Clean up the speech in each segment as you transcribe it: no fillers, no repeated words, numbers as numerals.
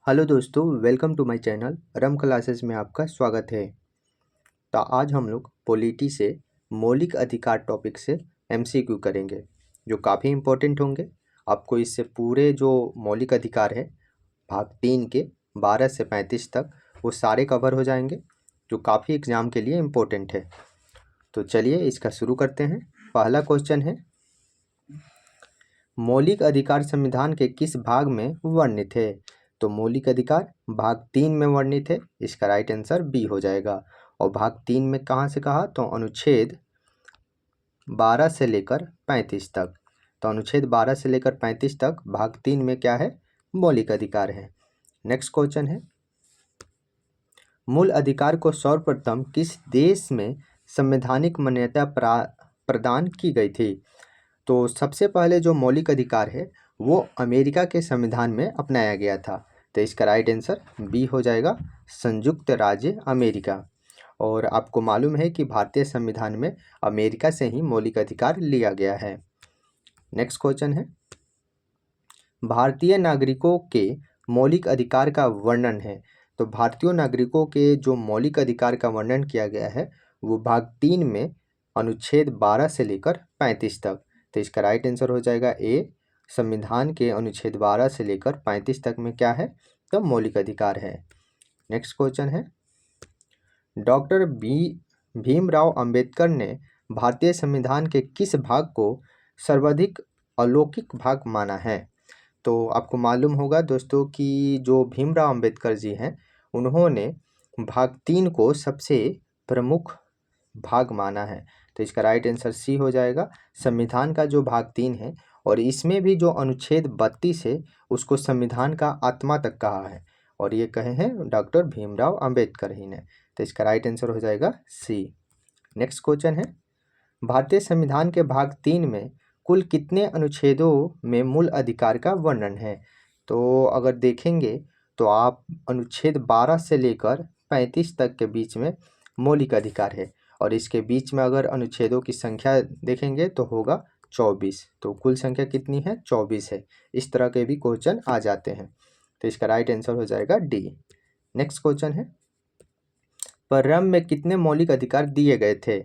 Hello दोस्तों, welcome to my channel रम classes में आपका स्वागत है। तो आज हम लोग पॉलिटी से मौलिक अधिकार टॉपिक से एमसीक्यू करेंगे जो काफ़ी इम्पोर्टेंट होंगे। आपको इससे पूरे जो मौलिक अधिकार है भाग 3 के 12 से 35 तक वो सारे कवर हो जाएंगे जो काफ़ी एग्ज़ाम के लिए इम्पोर्टेंट है। तो चलिए इसका शुरू करते हैं। पहला क्वेश्चन है, मौलिक अधिकार संविधान के किस भाग में वर्णित है? तो मौलिक अधिकार भाग 3 में वर्णित है। इसका राइट आंसर बी हो जाएगा। और भाग 3 में कहाँ से कहा? तो अनुच्छेद 12 से लेकर 35 तक। तो अनुच्छेद 12 से लेकर 35 तक भाग 3 में क्या है? मौलिक अधिकार है। नेक्स्ट क्वेश्चन है, मूल अधिकार को सर्वप्रथम किस देश में संवैधानिक मान्यता प्रदान की गई थी? तो सबसे पहले जो मौलिक अधिकार है वो अमेरिका के संविधान में अपनाया गया था। तो इसका राइट आंसर बी हो जाएगा, संयुक्त राज्य अमेरिका। और आपको मालूम है कि भारतीय संविधान में अमेरिका से ही मौलिक अधिकार लिया गया है। नेक्स्ट क्वेश्चन है, भारतीय नागरिकों के मौलिक अधिकार का वर्णन है। तो भारतीय नागरिकों के जो मौलिक अधिकार का वर्णन किया गया है वो भाग 3 में अनुच्छेद 12 से लेकर 35 तक। तो इसका राइट आंसर हो जाएगा ए, संविधान के अनुच्छेद 12 से लेकर 35 तक में क्या है? तो मौलिक अधिकार है। नेक्स्ट क्वेश्चन है, डॉक्टर भीमराव अंबेडकर ने भारतीय संविधान के किस भाग को सर्वाधिक अलौकिक भाग माना है? तो आपको मालूम होगा दोस्तों कि जो भीमराव अंबेडकर जी हैं उन्होंने भाग 3 को सबसे प्रमुख भाग माना है। तो इसका राइट आंसर सी हो जाएगा, संविधान का जो भाग 3 है और इसमें भी जो अनुच्छेद 32 है उसको संविधान का आत्मा तक कहा है और ये कहे हैं डॉक्टर भीमराव अंबेडकर ही ने। तो इसका राइट आंसर हो जाएगा सी। नेक्स्ट क्वेश्चन है, भारतीय संविधान के भाग 3 में कुल कितने अनुच्छेदों में मूल अधिकार का वर्णन है? तो अगर देखेंगे तो आप अनुच्छेद 12 से लेकर 35 तक के बीच में मौलिक अधिकार है और इसके बीच में अगर अनुच्छेदों की संख्या देखेंगे तो होगा 24। तो कुल संख्या कितनी है? 24 है। इस तरह के भी क्वेश्चन आ जाते हैं। तो इसका राइट आंसर हो जाएगा डी। नेक्स्ट क्वेश्चन है, प्रारंभ में कितने मौलिक अधिकार दिए गए थे?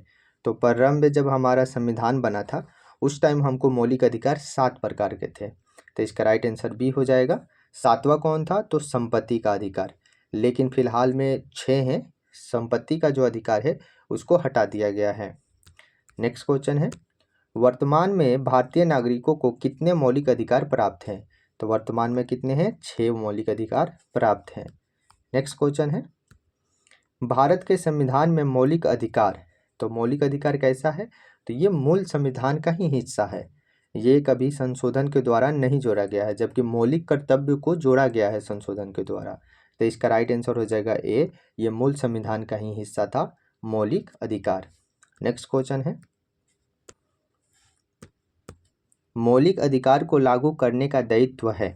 तो प्रारंभ में जब हमारा संविधान बना था उस टाइम हमको मौलिक अधिकार 7 प्रकार के थे। तो इसका राइट आंसर बी हो जाएगा। 7वां कौन था? तो संपत्ति का अधिकार। लेकिन फिलहाल में 6 हैं। संपत्ति का जो अधिकार है उसको हटा दिया गया है। नेक्स्ट क्वेश्चन है, वर्तमान में भारतीय नागरिकों को कितने मौलिक अधिकार प्राप्त हैं? तो वर्तमान में कितने हैं? 6 मौलिक अधिकार प्राप्त हैं। नेक्स्ट क्वेश्चन है, भारत के संविधान में मौलिक अधिकार, तो मौलिक अधिकार कैसा है? तो ये मूल संविधान का ही हिस्सा है। ये कभी संशोधन के द्वारा नहीं जोड़ा गया है, जबकि मौलिक कर्तव्य को जोड़ा गया है संशोधन के द्वारा। तो इसका राइट आंसर हो जाएगा ए, ये मूल संविधान का ही हिस्सा था मौलिक अधिकार। नेक्स्ट क्वेश्चन है, मौलिक अधिकार को लागू करने का दायित्व है।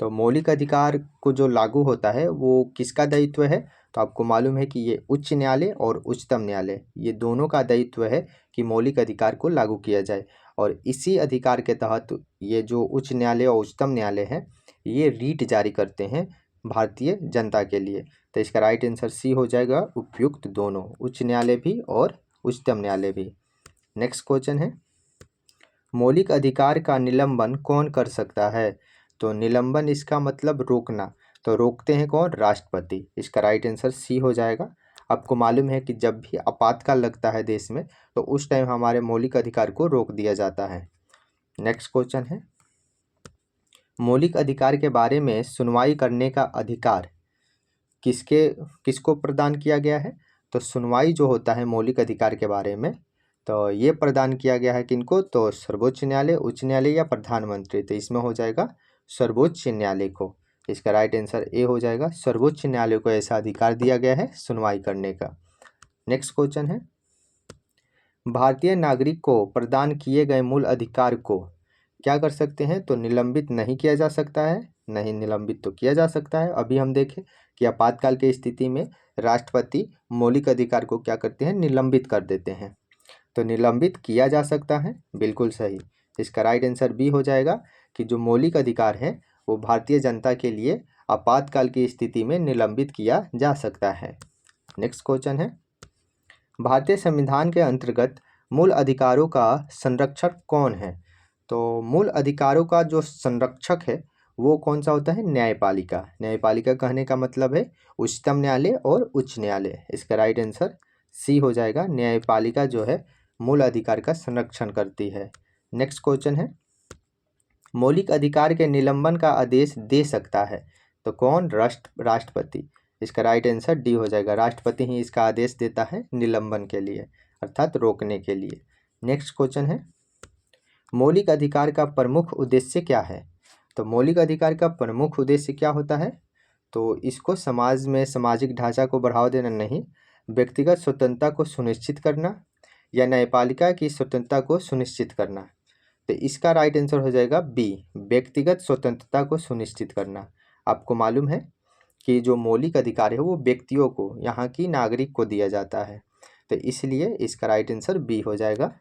तो मौलिक अधिकार को जो लागू होता है वो किसका दायित्व है? तो आपको मालूम है कि ये उच्च न्यायालय और उच्चतम न्यायालय ये दोनों का दायित्व है कि मौलिक अधिकार को लागू किया जाए। और इसी अधिकार के तहत ये जो उच्च न्यायालय और उच्चतम न्यायालय हैं ये रीट जारी करते हैं भारतीय जनता के लिए। तो इसका राइट आंसर सी हो जाएगा, उपयुक्त दोनों, उच्च न्यायालय भी और उच्चतम न्यायालय भी। नेक्स्ट क्वेश्चन है, मौलिक अधिकार का निलंबन कौन कर सकता है? तो निलंबन इसका मतलब रोकना। तो रोकते हैं कौन? राष्ट्रपति। इसका राइट आंसर सी हो जाएगा। आपको मालूम है कि जब भी आपातकाल लगता है देश में तो उस टाइम हमारे मौलिक अधिकार को रोक दिया जाता है। नेक्स्ट क्वेश्चन है, मौलिक अधिकार के बारे में सुनवाई करने का अधिकार किसको प्रदान किया गया है? तो सुनवाई जो होता है मौलिक अधिकार के बारे में तो ये प्रदान किया गया है किनको? तो सर्वोच्च न्यायालय, उच्च न्यायालय या प्रधानमंत्री। तो इसमें हो जाएगा सर्वोच्च न्यायालय को। इसका राइट आंसर ए हो जाएगा, सर्वोच्च न्यायालय को ऐसा अधिकार दिया गया है सुनवाई करने का। नेक्स्ट क्वेश्चन है, भारतीय नागरिक को प्रदान किए गए मूल अधिकार को क्या कर सकते हैं? तो निलंबित नहीं किया जा सकता है। नहीं, निलंबित तो किया जा सकता है। अभी हम देखें कि आपातकाल की स्थिति में राष्ट्रपति मौलिक अधिकार को क्या करते हैं? निलंबित कर देते हैं। तो निलंबित किया जा सकता है, बिल्कुल सही। इसका राइट आंसर बी हो जाएगा कि जो मौलिक अधिकार है वो भारतीय जनता के लिए आपातकाल की स्थिति में निलंबित किया जा सकता है। नेक्स्ट क्वेश्चन है, भारतीय संविधान के अंतर्गत मूल अधिकारों का संरक्षक कौन है? तो मूल अधिकारों का जो संरक्षक है वो कौन सा होता है? न्यायपालिका। न्यायपालिका कहने का मतलब है उच्चतम न्यायालय और उच्च न्यायालय। इसका राइट आंसर सी हो जाएगा। न्यायपालिका जो है मूल अधिकार का संरक्षण करती है। नेक्स्ट क्वेश्चन है, मौलिक अधिकार के निलंबन का आदेश दे सकता है तो कौन? राष्ट्रपति। इसका राइट आंसर डी हो जाएगा। राष्ट्रपति ही इसका आदेश देता है निलंबन के लिए, अर्थात रोकने के लिए। नेक्स्ट क्वेश्चन है, मौलिक अधिकार का प्रमुख उद्देश्य क्या है? तो मौलिक अधिकार का प्रमुख उद्देश्य क्या होता है? तो इसको समाज में सामाजिक ढांचा को बढ़ावा देना नहीं, व्यक्तिगत स्वतंत्रता को सुनिश्चित करना या न्यायपालिका की स्वतंत्रता को सुनिश्चित करना। तो इसका राइट आंसर हो जाएगा बी, व्यक्तिगत स्वतंत्रता को सुनिश्चित करना। आपको मालूम है कि जो मौलिक अधिकार है वो व्यक्तियों को, यहाँ की नागरिक को दिया जाता है, तो इसलिए इसका राइट आंसर बी हो जाएगा।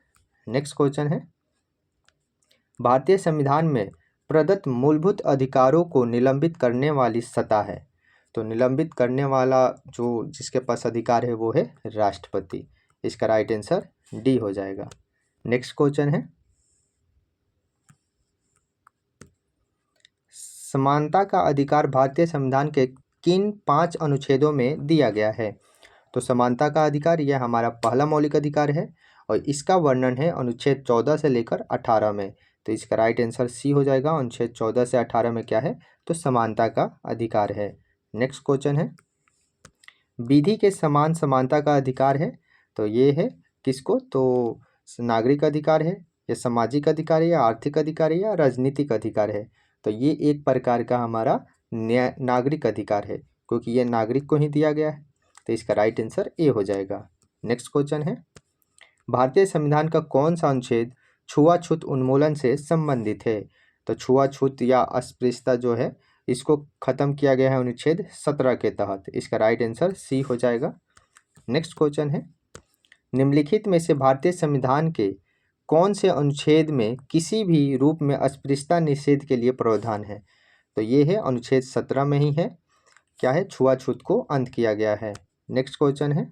नेक्स्ट क्वेश्चन है, भारतीय संविधान में प्रदत्त मूलभूत अधिकारों को निलंबित करने वाली सत्ता है? तो निलंबित करने वाला जो जिसके पास अधिकार है वो है राष्ट्रपति। इसका राइट आंसर डी हो जाएगा। नेक्स्ट क्वेश्चन है, समानता का अधिकार भारतीय संविधान के किन 5 अनुच्छेदों में दिया गया है? तो समानता का अधिकार यह हमारा पहला मौलिक अधिकार है और इसका वर्णन है अनुच्छेद 14 से लेकर 18 में। तो इसका राइट आंसर सी हो जाएगा। अनुच्छेद 14 से 18 में क्या है? तो समानता का अधिकार है। नेक्स्ट क्वेश्चन है, विधि के समान समानता का अधिकार है तो ये है किसको? तो नागरिक अधिकार है या सामाजिक अधिकार है या आर्थिक अधिकार है या राजनीतिक अधिकार है? तो ये एक प्रकार का हमारा नागरिक अधिकार है क्योंकि ये नागरिक को ही दिया गया है। तो इसका राइट आंसर ए हो जाएगा। नेक्स्ट क्वेश्चन है, भारतीय संविधान का कौन सा अनुच्छेद छुआछूत उन्मूलन से संबंधित है? तो छुआछूत या अस्पृश्यता जो है इसको खत्म किया गया है अनुच्छेद 17 के तहत। इसका राइट आंसर सी हो जाएगा। नेक्स्ट क्वेश्चन है, निम्नलिखित में से भारतीय संविधान के कौन से अनुच्छेद में किसी भी रूप में अस्पृश्यता निषेध के लिए प्रावधान है? तो ये है अनुच्छेद 17 में ही है, क्या है? छुआछूत को अंत किया गया है। नेक्स्ट क्वेश्चन है,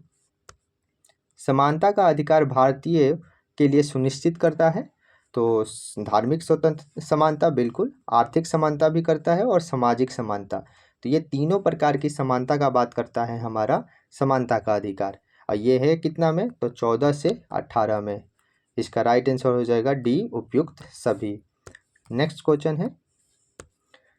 समानता का अधिकार भारतीय के लिए सुनिश्चित करता है? तो धार्मिक स्वतंत्र समानता बिल्कुल, आर्थिक समानता भी करता है और सामाजिक समानता। तो ये तीनों प्रकार की समानता का बात करता है हमारा समानता का अधिकार। और ये है कितना में? तो 14 से 18 में। इसका राइट आंसर हो जाएगा डी, उपयुक्त सभी। नेक्स्ट क्वेश्चन है,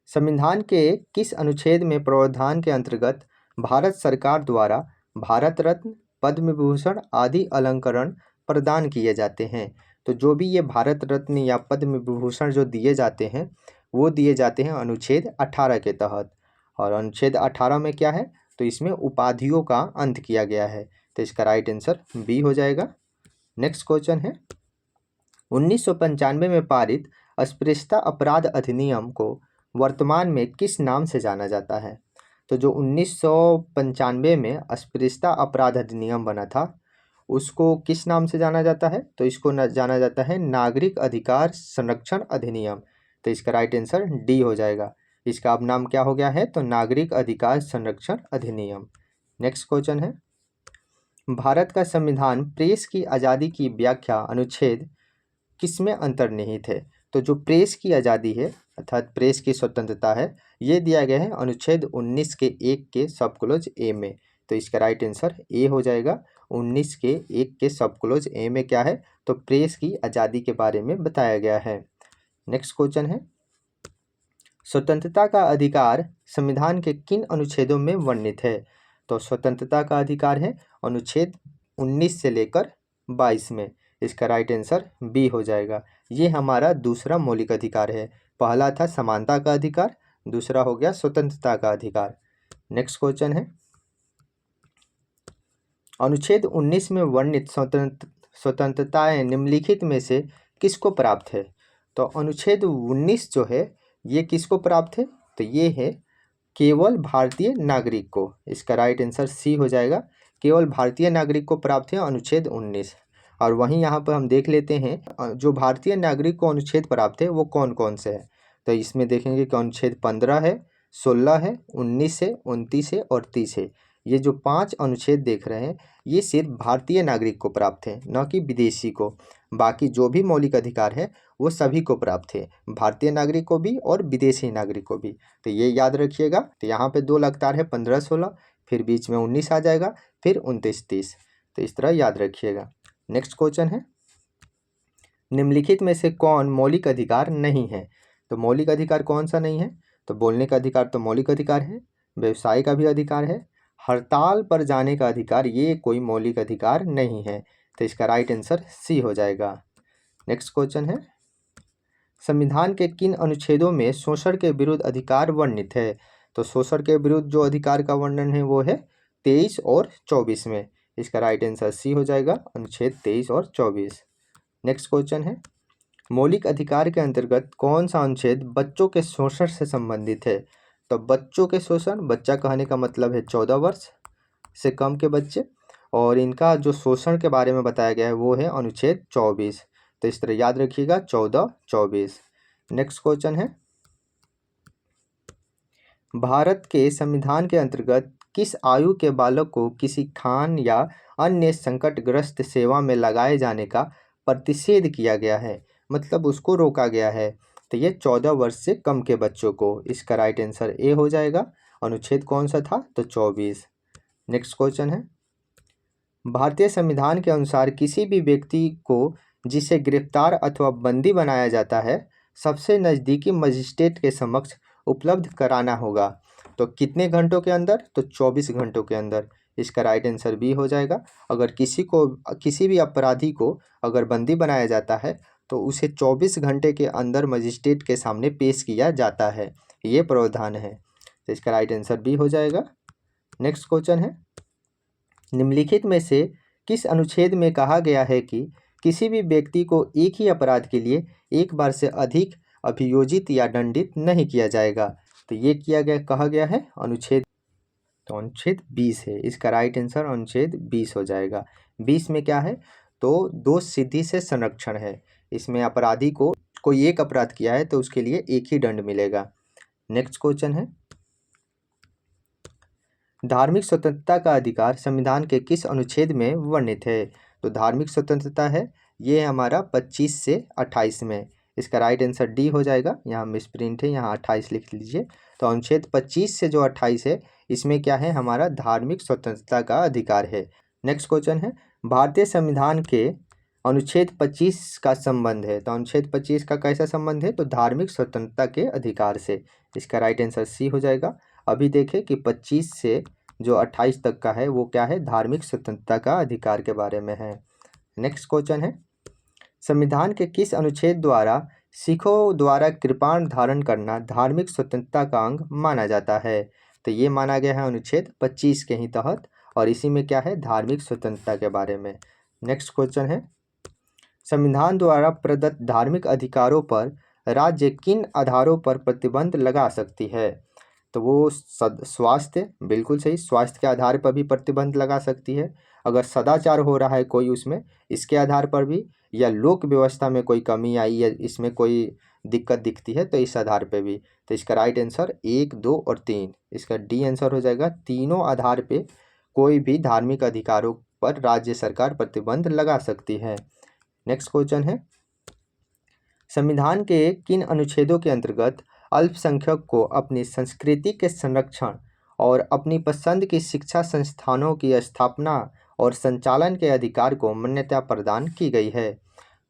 संविधान के किस अनुच्छेद में प्रावधान के अंतर्गत भारत सरकार द्वारा भारत रत्न, पद्म विभूषण आदि अलंकरण प्रदान किए जाते हैं? तो जो भी ये भारत रत्न या पद्म विभूषण जो दिए जाते हैं वो दिए जाते हैं अनुच्छेद 18 के तहत। और अनुच्छेद 18 में क्या है? तो इसमें उपाधियों का अंत किया गया है। तो इसका राइट आंसर बी हो जाएगा। नेक्स्ट क्वेश्चन है, 1995 में पारित अस्पृश्यता अपराध अधिनियम को वर्तमान में किस नाम से जाना जाता है? तो जो 1995 में अस्पृश्यता अपराध अधिनियम बना था उसको किस नाम से जाना जाता है? तो इसको जाना जाता है नागरिक अधिकार संरक्षण अधिनियम। तो इसका राइट आंसर डी हो जाएगा। इसका अब नाम क्या हो गया है? तो नागरिक अधिकार संरक्षण अधिनियम। नेक्स्ट क्वेश्चन है, भारत का संविधान प्रेस की आज़ादी की व्याख्या अनुच्छेद किसमें अंतर्निहित है? तो जो प्रेस की आज़ादी है अर्थात प्रेस की स्वतंत्रता है ये दिया गया है अनुच्छेद 19 के 1 के सब क्लोज ए में। तो इसका राइट आंसर ए हो जाएगा। 19 के 1 के सब क्लोज ए में क्या है? तो प्रेस की आज़ादी के बारे में बताया गया है। नेक्स्ट क्वेश्चन है, स्वतंत्रता का अधिकार संविधान के किन अनुच्छेदों में वर्णित है? तो स्वतंत्रता का अधिकार है अनुच्छेद 19 से लेकर 22 में। इसका राइट आंसर बी हो जाएगा। ये हमारा दूसरा मौलिक अधिकार है। पहला था समानता का अधिकार, दूसरा हो गया स्वतंत्रता का अधिकार। नेक्स्ट क्वेश्चन है, अनुच्छेद 19 में वर्णित स्वतंत्रताएं निम्नलिखित में से किसको प्राप्त है? तो अनुच्छेद 19 जो है ये किसको प्राप्त है? तो ये है केवल भारतीय नागरिक को। इसका राइट आंसर सी हो जाएगा। केवल भारतीय नागरिक को प्राप्त है अनुच्छेद 19। और वहीं यहाँ पर हम देख लेते हैं जो भारतीय नागरिक को अनुच्छेद प्राप्त है वो कौन कौन से है। तो इसमें देखेंगे कि अनुच्छेद 15 है, 16 है, 19 है, 29 है और 30 है। ये जो 5 अनुच्छेद देख रहे हैं ये सिर्फ भारतीय नागरिक को प्राप्त है, न कि विदेशी को। बाकी जो भी मौलिक अधिकार है वो सभी को प्राप्त है, भारतीय नागरिक को भी और विदेशी नागरिक को भी। तो ये याद रखिएगा। तो यहाँ पे 2 लगातार है 15 16, फिर बीच में 19 आ जाएगा, फिर 29 30। तो इस तरह याद रखिएगा। नेक्स्ट क्वेश्चन है, निम्नलिखित में से कौन मौलिक अधिकार नहीं है? तो मौलिक अधिकार कौन सा नहीं है? तो बोलने का अधिकार तो मौलिक अधिकार है, व्यवसाय का भी अधिकार है, हड़ताल पर जाने का अधिकार ये कोई मौलिक अधिकार नहीं है। तो इसका राइट आंसर सी हो जाएगा। नेक्स्ट क्वेश्चन है, संविधान के किन अनुच्छेदों में शोषण के विरुद्ध अधिकार वर्णित है? तो शोषण के विरुद्ध जो अधिकार का वर्णन है वो है 23 और 24 में। इसका राइट आंसर सी हो जाएगा, अनुच्छेद 23 और 24। नेक्स्ट क्वेश्चन है, मौलिक अधिकार के अंतर्गत कौन सा अनुच्छेद बच्चों के शोषण से संबंधित है? तो बच्चों के शोषण, बच्चा कहने का मतलब है 14 वर्ष से कम के बच्चे, और इनका जो शोषण के बारे में बताया गया है वो है अनुच्छेद 24। तो इस तरह याद रखिएगा 14 24। नेक्स्ट क्वेश्चन है, भारत के संविधान के अंतर्गत किस आयु के बालक को किसी खान या अन्य संकटग्रस्त सेवा में लगाए जाने का प्रतिषेध किया गया है, मतलब उसको रोका गया है? तो ये 14 वर्ष से कम के बच्चों को। इसका राइट आंसर ए हो जाएगा। अनुच्छेद कौन सा था? तो 24। नेक्स्ट क्वेश्चन है, भारतीय संविधान के अनुसार किसी भी व्यक्ति को जिसे गिरफ्तार अथवा बंदी बनाया जाता है सबसे नज़दीकी मजिस्ट्रेट के समक्ष उपलब्ध कराना होगा। तो कितने घंटों के अंदर? तो 24 घंटों के अंदर। इसका राइट आंसर बी हो जाएगा। अगर किसी भी अपराधी को अगर बंदी बनाया जाता है तो उसे 24 घंटे के अंदर मजिस्ट्रेट के सामने पेश किया जाता है, ये प्रावधान है। तो इसका राइट आंसर बी हो जाएगा। नेक्स्ट क्वेश्चन है, निम्नलिखित में से किस अनुच्छेद में कहा गया है कि किसी भी व्यक्ति को एक ही अपराध के लिए एक बार से अधिक अभियोजित या दंडित नहीं किया जाएगा? तो ये कहा गया है अनुच्छेद, तो अनुच्छेद 20 है। इसका राइट आंसर अनुच्छेद 20 हो जाएगा। 20 में क्या है? तो दोष सिद्धि से संरक्षण है। इसमें अपराधी को कोई एक अपराध किया है तो उसके लिए एक ही दंड मिलेगा। नेक्स्ट क्वेश्चन है, धार्मिक स्वतंत्रता का अधिकार संविधान के किस अनुच्छेद में वर्णित है? तो धार्मिक स्वतंत्रता है ये हमारा 25 से 28 में। इसका राइट आंसर डी हो जाएगा। यहाँ मिसप्रिंट है, यहाँ 28 लिख लीजिए। तो अनुच्छेद 25 से जो 28 है इसमें क्या है? हमारा धार्मिक स्वतंत्रता का अधिकार है। नेक्स्ट क्वेश्चन है, भारतीय संविधान के अनुच्छेद 25 का संबंध है। तो अनुच्छेद 25 का कैसा संबंध है? तो धार्मिक स्वतंत्रता के अधिकार से। इसका राइट आंसर सी हो जाएगा। अभी देखें कि 25 से जो 28 तक का है वो क्या है? धार्मिक स्वतंत्रता का अधिकार के बारे में है। नेक्स्ट क्वेश्चन है, संविधान के किस अनुच्छेद द्वारा सिखों द्वारा कृपाण धारण करना धार्मिक स्वतंत्रता का अंग माना जाता है? तो ये माना गया है अनुच्छेद 25 के ही तहत, और इसी में क्या है? धार्मिक स्वतंत्रता के बारे में। नेक्स्ट क्वेश्चन है, संविधान द्वारा प्रदत्त धार्मिक अधिकारों पर राज्य किन आधारों पर प्रतिबंध लगा सकती है? तो वो स्वास्थ्य, बिल्कुल सही, स्वास्थ्य के आधार पर भी प्रतिबंध लगा सकती है। अगर सदाचार हो रहा है कोई उसमें, इसके आधार पर भी, या लोक व्यवस्था में कोई कमी आई या इसमें कोई दिक्कत दिखती है तो इस आधार पर भी। तो इसका राइट आंसर 1 2 और 3, इसका डी आंसर हो जाएगा। तीनों आधार पे कोई भी धार्मिक अधिकारों पर राज्य सरकार प्रतिबंध लगा सकती है। नेक्स्ट क्वेश्चन है, संविधान के किन अनुच्छेदों के अंतर्गत अल्पसंख्यक को अपनी संस्कृति के संरक्षण और अपनी पसंद की शिक्षा संस्थानों की स्थापना और संचालन के अधिकार को मान्यता प्रदान की गई है?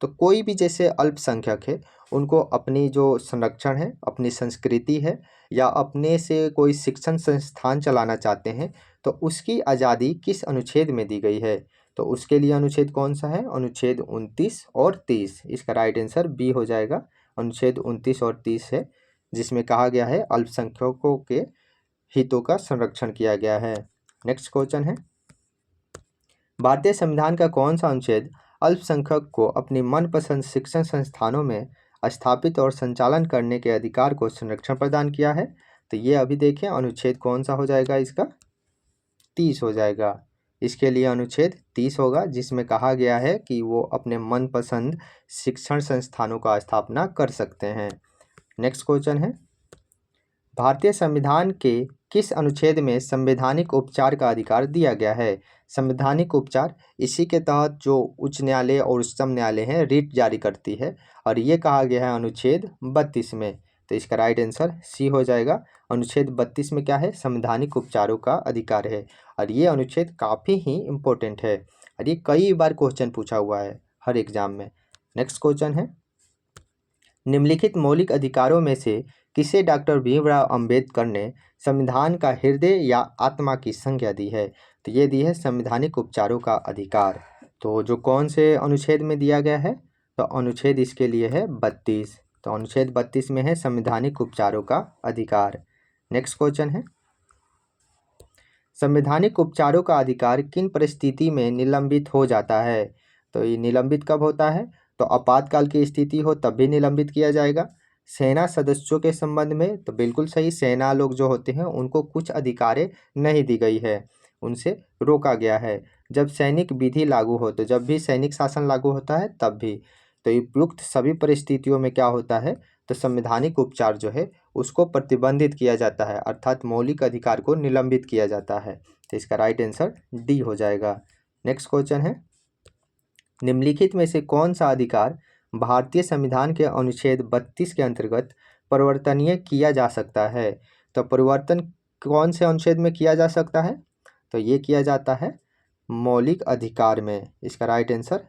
तो कोई भी जैसे अल्पसंख्यक है उनको अपनी जो संरक्षण है, अपनी संस्कृति है, या अपने से कोई शिक्षण संस्थान चलाना चाहते हैं तो उसकी आज़ादी किस अनुच्छेद में दी गई है? तो उसके लिए अनुच्छेद कौन सा है? अनुच्छेद 29 और 30। इसका राइट आंसर बी हो जाएगा। अनुच्छेद 29 और 30 है जिसमें कहा गया है अल्पसंख्यकों के हितों का संरक्षण किया गया है। नेक्स्ट क्वेश्चन है, भारतीय संविधान का कौन सा अनुच्छेद अल्पसंख्यक को अपनी मनपसंद शिक्षण संस्थानों में स्थापित और संचालन करने के अधिकार को संरक्षण प्रदान किया है? तो ये अभी देखें अनुच्छेद कौन सा हो जाएगा? इसका 30 हो जाएगा। इसके लिए अनुच्छेद 30 होगा जिसमें कहा गया है कि वो अपने मनपसंद शिक्षण संस्थानों का स्थापना कर सकते हैं। नेक्स्ट क्वेश्चन है, भारतीय संविधान के किस अनुच्छेद में संवैधानिक उपचार का अधिकार दिया गया है? संवैधानिक उपचार, इसी के तहत जो उच्च न्यायालय और उच्चतम न्यायालय हैं रिट जारी करती है, और ये कहा गया है अनुच्छेद 32 में। तो इसका राइट आंसर सी हो जाएगा। अनुच्छेद 32 में क्या है? संवैधानिक उपचारों का अधिकार है, और ये अनुच्छेद काफ़ी ही इम्पोर्टेंट है, और ये कई बार क्वेश्चन पूछा हुआ है हर एग्जाम में। नेक्स्ट क्वेश्चन है, निम्नलिखित मौलिक अधिकारों में से किसे डॉक्टर भीमराव अंबेडकर ने संविधान का हृदय या आत्मा की संज्ञा दी है? तो ये दी है संवैधानिक उपचारों का अधिकार। तो जो कौन से अनुच्छेद में दिया गया है? तो अनुच्छेद इसके लिए है 32। तो अनुच्छेद 32 में है संवैधानिक उपचारों का अधिकार। नेक्स्ट क्वेश्चन है, संवैधानिक उपचारों का अधिकार किन परिस्थिति में निलंबित हो जाता है? तो ये निलंबित कब होता है? तो आपातकाल की स्थिति हो तब भी निलंबित किया जाएगा। सेना सदस्यों के संबंध में तो बिल्कुल सही, सेना लोग जो होते हैं उनको कुछ अधिकारें नहीं दी गई है, उनसे रोका गया है। जब सैनिक विधि लागू हो, तो जब भी सैनिक शासन लागू होता है तब भी। तो उपयुक्त सभी परिस्थितियों में क्या होता है? तो संवैधानिक उपचार जो है उसको प्रतिबंधित किया जाता है, अर्थात मौलिक अधिकार को निलंबित किया जाता है। तो इसका राइट आंसर डी हो जाएगा। नेक्स्ट क्वेश्चन है, निम्नलिखित में से कौन सा अधिकार भारतीय संविधान के अनुच्छेद 32 के अंतर्गत परिवर्तनीय किया जा सकता है? तो परिवर्तन कौन से अनुच्छेद में किया जा सकता है? तो ये किया जाता है मौलिक अधिकार में। इसका राइट आंसर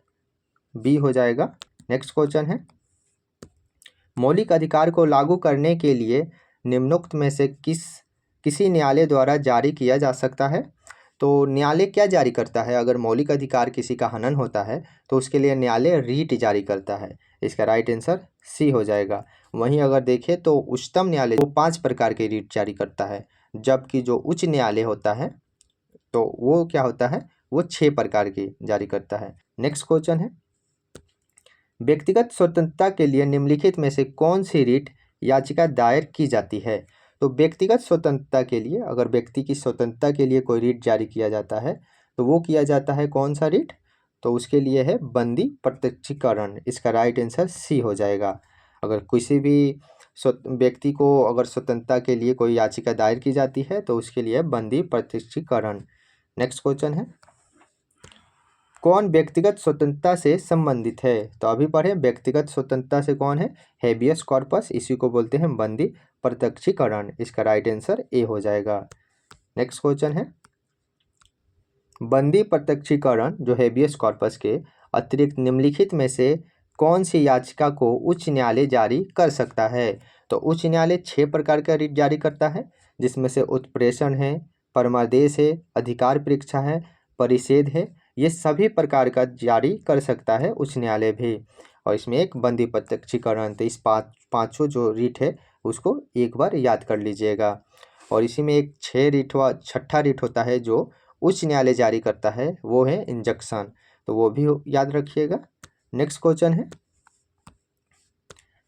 बी हो जाएगा। नेक्स्ट क्वेश्चन है, मौलिक अधिकार को लागू करने के लिए निम्नोक्त में से किसी न्यायालय द्वारा जारी किया जा सकता है? तो न्यायालय क्या जारी करता है? अगर मौलिक अधिकार किसी का हनन होता है तो उसके लिए न्यायालय रीट जारी करता है। इसका राइट आंसर सी हो जाएगा। वहीं अगर देखें तो उच्चतम न्यायालय वो 5 प्रकार के रीट जारी करता है, जबकि जो उच्च न्यायालय होता है तो वो क्या होता है? वो 6 प्रकार की जारी करता है। नेक्स्ट क्वेश्चन है, व्यक्तिगत स्वतंत्रता के लिए निम्नलिखित में से कौन सी रीट याचिका दायर की जाती है? तो व्यक्तिगत स्वतंत्रता के लिए, अगर व्यक्ति की स्वतंत्रता के लिए कोई रीट जारी किया जाता है तो वो किया जाता है कौन सा रीट? तो उसके लिए है बंदी प्रत्यक्षीकरण। इसका राइट आंसर सी हो जाएगा। अगर किसी भी व्यक्ति को अगर स्वतंत्रता के लिए कोई याचिका दायर की जाती है तो उसके लिए बंदी प्रत्यक्षीकरण। नेक्स्ट क्वेश्चन है, कौन व्यक्तिगत स्वतंत्रता से संबंधित है? तो अभी पढ़े व्यक्तिगत स्वतंत्रता से कौन है? हेबियस कॉर्पस, इसी को बोलते हैं बंदी प्रत्यक्षीकरण। इसका राइट आंसर ए हो जाएगा। नेक्स्ट क्वेश्चन है, बंदी प्रत्यक्षीकरण जो हेबियस कॉर्पस के अतिरिक्त निम्नलिखित में से कौन सी याचिका को उच्च न्यायालय जारी कर सकता है? तो उच्च न्यायालय 6 प्रकार का रीट जारी करता है, जिसमें से उत्प्रेषण है, परमादेश है, अधिकार परीक्षा है, परिषेध है। ये सभी प्रकार का जारी कर सकता है उच्च न्यायालय भी, और इसमें एक बंदी प्रत्यक्षीकरण। तो इस पाँचों जो रीट है उसको एक बार याद कर लीजिएगा। और इसी में एक 6 रीट होता है जो उच्च न्यायालय जारी करता है, वो है इंजंक्शन, तो वो भी याद रखिएगा। नेक्स्ट क्वेश्चन है,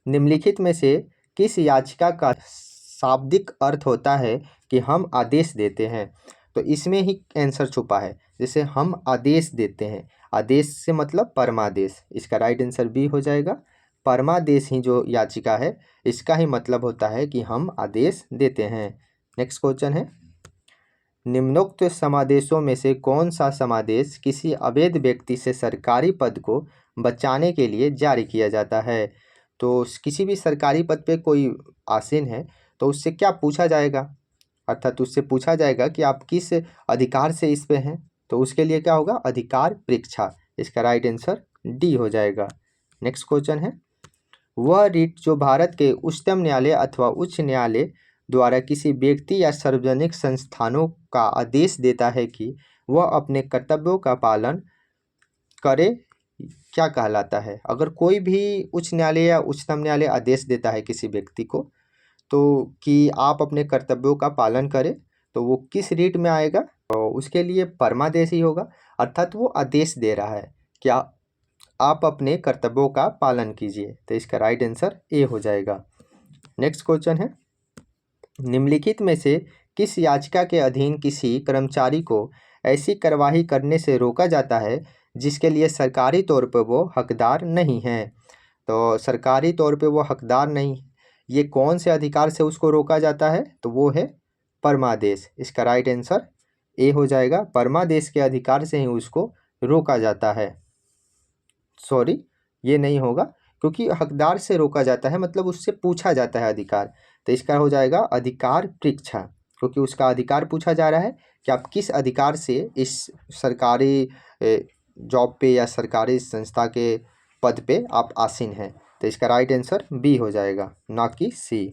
निम्नलिखित में से किस याचिका का शाब्दिक अर्थ होता है कि हम आदेश देते हैं? तो इसमें ही आंसर छुपा है। जैसे हम आदेश देते हैं, आदेश से मतलब परमादेश। इसका राइट आंसर बी हो जाएगा। परमादेश ही जो याचिका है इसका ही मतलब होता है कि हम आदेश देते हैं। नेक्स्ट क्वेश्चन है, निम्नोक्त समादेशों में से कौन सा समादेश किसी अवैध व्यक्ति से सरकारी पद को बचाने के लिए जारी किया जाता है? तो किसी भी सरकारी पद पे कोई आसीन है तो उससे क्या पूछा जाएगा? अर्थात उससे पूछा जाएगा कि आप किस अधिकार से इस पे हैं, तो उसके लिए क्या होगा? अधिकार परीक्षा। इसका राइट आंसर डी हो जाएगा। नेक्स्ट क्वेश्चन है, वह रीट जो भारत के उच्चतम न्यायालय अथवा उच्च न्यायालय द्वारा किसी व्यक्ति या सार्वजनिक संस्थानों का आदेश देता है कि वह अपने कर्तव्यों का पालन करे, क्या कहलाता है? अगर कोई भी उच्च न्यायालय या उच्चतम न्यायालय आदेश देता है किसी व्यक्ति को तो कि आप अपने कर्तव्यों का पालन करें, तो वो किस रीट में आएगा? तो उसके लिए परमादेश ही होगा, अर्थात वो आदेश दे रहा है कि आप अपने कर्तव्यों का पालन कीजिए। तो इसका राइट आंसर ए हो जाएगा। नेक्स्ट क्वेश्चन है, निम्नलिखित में से किस याचिका के अधीन किसी कर्मचारी को ऐसी कार्यवाही करने से रोका जाता है जिसके लिए सरकारी तौर पर वो हकदार नहीं है? तो सरकारी तौर पे वो हकदार नहीं, ये कौन से अधिकार से उसको रोका जाता है, तो वो है परमादेश। इसका राइट आंसर ए हो जाएगा। परमादेश के अधिकार से ही उसको रोका जाता है। सॉरी, ये नहीं होगा, क्योंकि हकदार से रोका जाता है मतलब उससे पूछा जाता है अधिकार। तो इसका हो जाएगा अधिकार परीक्षा, क्योंकि उसका अधिकार पूछा जा रहा है कि आप किस अधिकार से इस सरकारी जॉब पे या सरकारी संस्था के पद पे आप आसीन हैं। तो इसका राइट आंसर बी हो जाएगा, ना कि सी।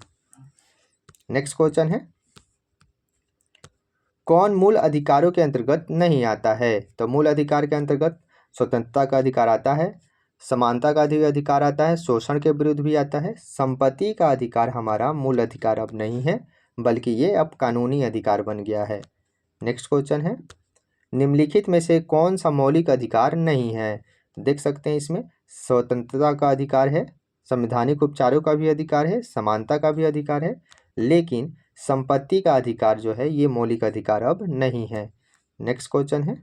नेक्स्ट क्वेश्चन है, कौन मूल अधिकारों के अंतर्गत नहीं आता है? तो मूल अधिकार के अंतर्गत स्वतंत्रता का अधिकार आता है, समानता का भी अधिकार आता है, शोषण के विरुद्ध भी आता है। संपत्ति का अधिकार हमारा मूल अधिकार अब नहीं है, बल्कि ये अब कानूनी अधिकार बन गया है। नेक्स्ट क्वेश्चन है, निम्नलिखित में से कौन सा मौलिक अधिकार नहीं है? देख सकते हैं इसमें स्वतंत्रता का अधिकार है, संवैधानिक उपचारों का भी अधिकार है, समानता का भी अधिकार है, लेकिन संपत्ति का अधिकार जो है ये मौलिक अधिकार अब नहीं है। नेक्स्ट क्वेश्चन है,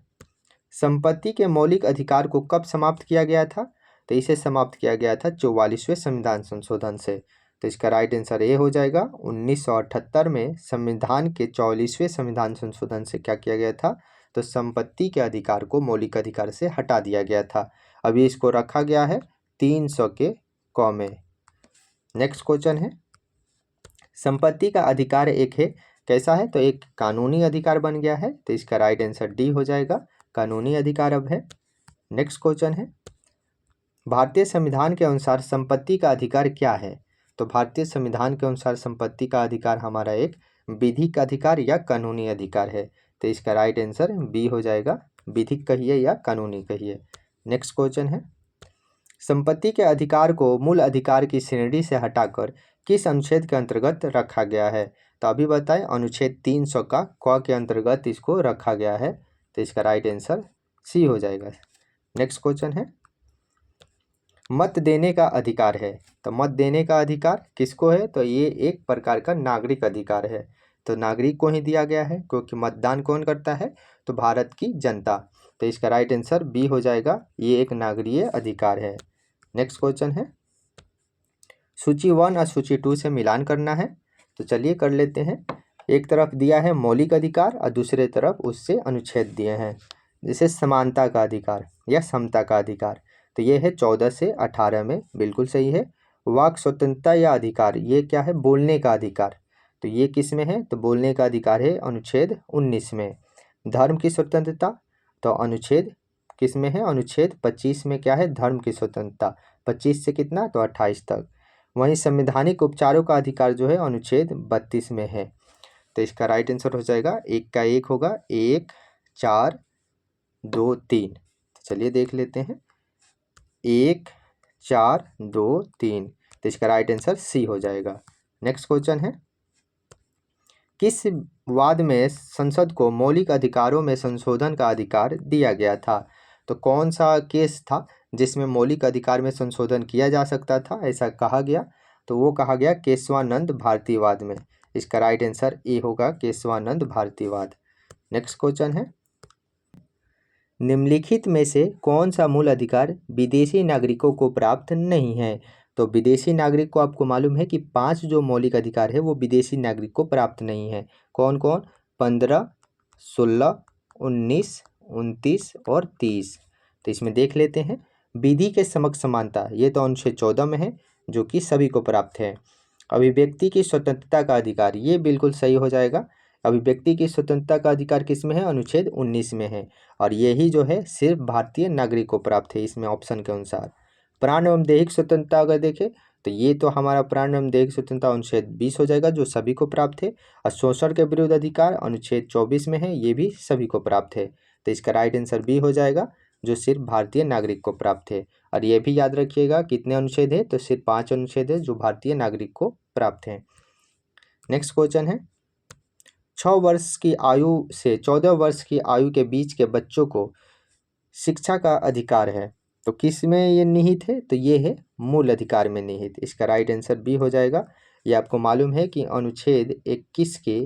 संपत्ति के मौलिक अधिकार को कब समाप्त किया गया था? तो इसे समाप्त किया गया था 44वें संविधान संशोधन से। तो इसका राइट आंसर ए हो जाएगा। 1978 में संविधान के 44वें संविधान संशोधन से क्या किया गया था? तो संपत्ति के अधिकार को मौलिक अधिकार से हटा दिया गया था। अभी इसको रखा गया है 300 के क में। नेक्स्ट क्वेश्चन है, संपत्ति का अधिकार एक है, कैसा है? तो एक कानूनी अधिकार बन गया है। तो इसका राइट आंसर डी हो जाएगा, कानूनी अधिकार अब है। नेक्स्ट क्वेश्चन है, भारतीय संविधान के अनुसार संपत्ति का अधिकार क्या है? तो भारतीय संविधान के अनुसार संपत्ति का अधिकार हमारा एक विधिक अधिकार या कानूनी अधिकार है। तो इसका राइट आंसर बी हो जाएगा, विधिक कहिए या कानूनी कहिए। नेक्स्ट क्वेश्चन है, संपत्ति के अधिकार को मूल अधिकार की श्रेणी से हटाकर किस अनुच्छेद के अंतर्गत रखा गया है? तो अभी बताएं, अनुच्छेद 300 का क के अंतर्गत इसको रखा गया है। तो इसका राइट आंसर सी हो जाएगा। नेक्स्ट क्वेश्चन है, मत देने का अधिकार है। तो मत देने का अधिकार किसको है? तो ये एक प्रकार का नागरिक अधिकार है। तो नागरिक को ही दिया गया है, क्योंकि मतदान कौन करता है? तो भारत की जनता। तो इसका राइट आंसर बी हो जाएगा, ये एक नागरिक अधिकार है। नेक्स्ट क्वेश्चन है, सूची 1 और सूची 2 से मिलान करना है। तो चलिए कर लेते हैं। एक तरफ दिया है मौलिक अधिकार और दूसरे तरफ उससे अनुच्छेद दिए हैं, जैसे समानता का अधिकार या समता का अधिकार। तो ये है 14 से 18 में, बिल्कुल सही है। वाक स्वतंत्रता या अधिकार, ये क्या है? बोलने का अधिकार। तो ये किस में है? तो बोलने का अधिकार है अनुच्छेद 19 में। धर्म की स्वतंत्रता, तो अनुच्छेद किस में है? अनुच्छेद 25 में क्या है? धर्म की स्वतंत्रता। 25 से कितना? तो 28 तक। वहीं संवैधानिक उपचारों का अधिकार जो है अनुच्छेद 32 में है। तो इसका राइट आंसर हो जाएगा, एक का एक होगा, 1 4 2 3। चलिए देख लेते हैं, 1 4 2 3। तो इसका राइट आंसर सी हो जाएगा। नेक्स्ट क्वेश्चन है, किस वाद में संसद को मौलिक अधिकारों में संशोधन का अधिकार दिया गया था? तो कौन सा केस था जिसमें मौलिक अधिकार में संशोधन किया जा सकता था, ऐसा कहा गया? तो वो कहा गया केशवानंद भारतीवाद में। इसका राइट आंसर ए होगा, केशवानंद भारतीवाद। नेक्स्ट क्वेश्चन है, निम्नलिखित में से कौन सा मूल अधिकार विदेशी नागरिकों को प्राप्त नहीं है? तो विदेशी नागरिक को आपको मालूम है कि 5 जो मौलिक अधिकार है वो विदेशी नागरिक को प्राप्त नहीं है। कौन कौन? 15, 16, 19, 29 और 30। तो इसमें देख लेते हैं। विधि के समक्ष समानता, ये तो अनुच्छेद 14 में है, जो कि सभी को प्राप्त है। अभिव्यक्ति की स्वतंत्रता का अधिकार, ये बिल्कुल सही हो जाएगा। अभिव्यक्ति की स्वतंत्रता का अधिकार किस में है? अनुच्छेद 19 में है, और यही जो है सिर्फ भारतीय नागरिक को प्राप्त है इसमें ऑप्शन के अनुसार। प्राण एवं दैहिक स्वतंत्रता अगर देखें तो ये तो हमारा प्राण एवं दैहिक स्वतंत्रता अनुच्छेद 20 हो जाएगा, जो सभी को प्राप्त है। और शोषण के विरुद्ध अधिकार अनुच्छेद 24 में है, ये भी सभी को प्राप्त है। तो इसका राइट आंसर बी हो जाएगा, जो सिर्फ भारतीय नागरिक को प्राप्त है। और ये भी याद रखिएगा कितने अनुच्छेद है? तो सिर्फ 5 अनुच्छेद है जो भारतीय नागरिक को प्राप्त है। नेक्स्ट क्वेश्चन है, 6 वर्ष की आयु से 14 वर्ष की आयु के बीच के बच्चों को शिक्षा का अधिकार है। तो किस में ये निहित है? तो ये है मूल अधिकार में निहित। इसका राइट आंसर बी हो जाएगा। ये आपको मालूम है कि अनुच्छेद 21 के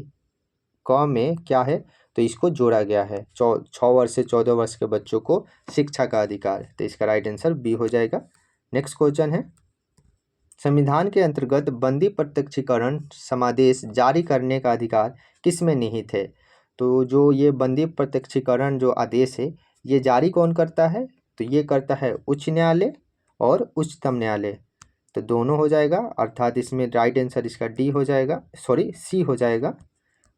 क में क्या है? तो इसको जोड़ा गया है, 6 वर्ष से 14 वर्ष के बच्चों को शिक्षा का अधिकार। तो इसका राइट आंसर बी हो जाएगा। नेक्स्ट क्वेश्चन है, संविधान के अंतर्गत बंदी प्रत्यक्षीकरण समादेश जारी करने का अधिकार किसमें निहित है? तो जो ये बंदी प्रत्यक्षीकरण जो आदेश है ये जारी कौन करता है? तो ये करता है उच्च न्यायालय और उच्चतम न्यायालय। तो दोनों हो जाएगा, अर्थात इसमें राइट आंसर इसका डी हो जाएगा, सॉरी सी हो जाएगा।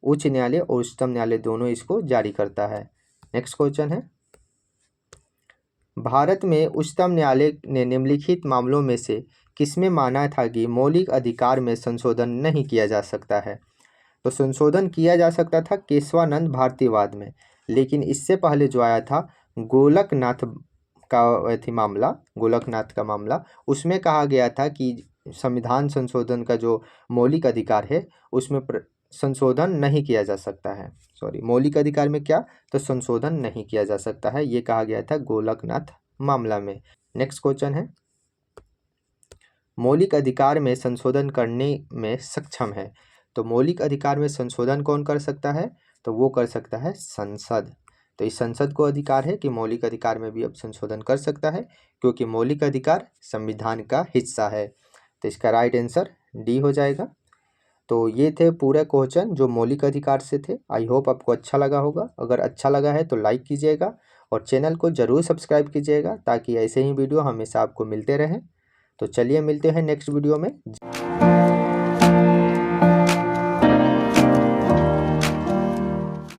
उच्च न्यायालय और उच्चतम न्यायालय दोनों इसको जारी करता है। नेक्स्ट क्वेश्चन है, भारत में उच्चतम न्यायालय ने निम्नलिखित मामलों में से किसमें माना था कि मौलिक अधिकार में संशोधन नहीं किया जा सकता है? तो संशोधन किया जा सकता था केशवानंद भारतीयवाद में, लेकिन इससे पहले जो आया था गोलकनाथ का मामला, गोलकनाथ का मामला, उसमें कहा गया था कि संविधान संशोधन का जो मौलिक अधिकार है उसमें संशोधन नहीं किया जा सकता है। सॉरी, मौलिक अधिकार में क्या? तो संशोधन नहीं किया जा सकता है, ये कहा गया था गोलकनाथ मामला में। नेक्स्ट क्वेश्चन है, मौलिक अधिकार में संशोधन करने में सक्षम है। तो मौलिक अधिकार में संशोधन कौन कर सकता है? तो वो कर सकता है संसद। तो इस संसद को अधिकार है कि मौलिक अधिकार में भी अब संशोधन कर सकता है, क्योंकि मौलिक अधिकार संविधान का हिस्सा है। तो इसका राइट आंसर डी हो जाएगा। तो ये थे पूरे क्वेश्चन जो मौलिक अधिकार से थे। आई होप आपको अच्छा लगा होगा। अगर अच्छा लगा है तो लाइक कीजिएगा और चैनल को ज़रूर सब्सक्राइब कीजिएगा, ताकि ऐसे ही वीडियो हमेशा आपको मिलते रहें। तो चलिए मिलते हैं नेक्स्ट वीडियो में।